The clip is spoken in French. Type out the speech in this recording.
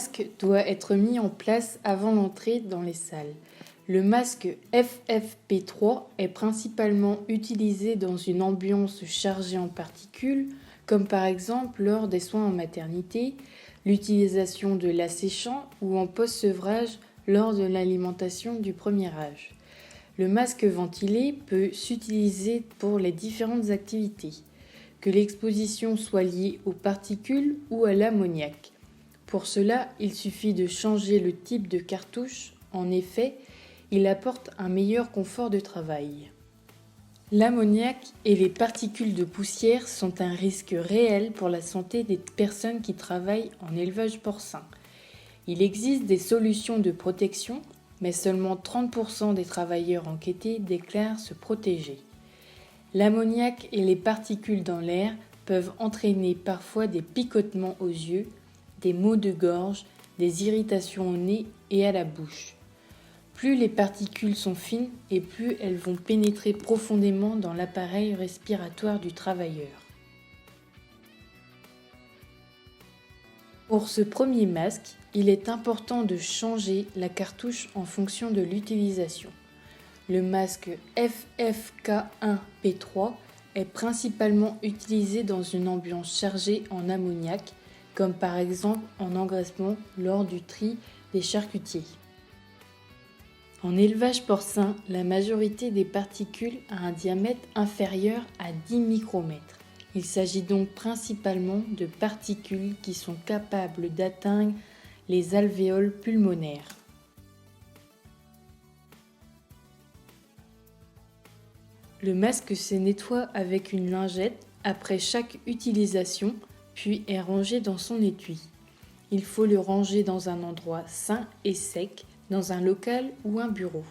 masque doit être mis en place avant l'entrée dans les salles. Le masque FFP3 est principalement utilisé dans une ambiance chargée en particules, comme par exemple lors des soins en maternité, l'utilisation de l'asséchant ou en post-sevrage lors de l'alimentation du premier âge. Le masque ventilé peut s'utiliser pour les différentes activités, que l'exposition soit liée aux particules ou à l'ammoniac. Pour cela, il suffit de changer le type de cartouche. En effet, il apporte un meilleur confort de travail. L'ammoniac et les particules de poussière sont un risque réel pour la santé des personnes qui travaillent en élevage porcin. Il existe des solutions de protection, mais seulement 30% des travailleurs enquêtés déclarent se protéger. L'ammoniac et les particules dans l'air peuvent entraîner parfois des picotements aux yeux, des maux de gorge, des irritations au nez et à la bouche. Plus les particules sont fines et plus elles vont pénétrer profondément dans l'appareil respiratoire du travailleur. Pour ce premier masque, il est important de changer la cartouche en fonction de l'utilisation. Le masque FFK1P3 est principalement utilisé dans une ambiance chargée en ammoniac, comme par exemple en engraissement lors du tri des charcutiers. En élevage porcin, la majorité des particules a un diamètre inférieur à 10 micromètres. Il s'agit donc principalement de particules qui sont capables d'atteindre les alvéoles pulmonaires. Le masque se nettoie avec une lingette après chaque utilisation, puis est rangé dans son étui. Il faut le ranger dans un endroit sain et sec, dans un local ou un bureau.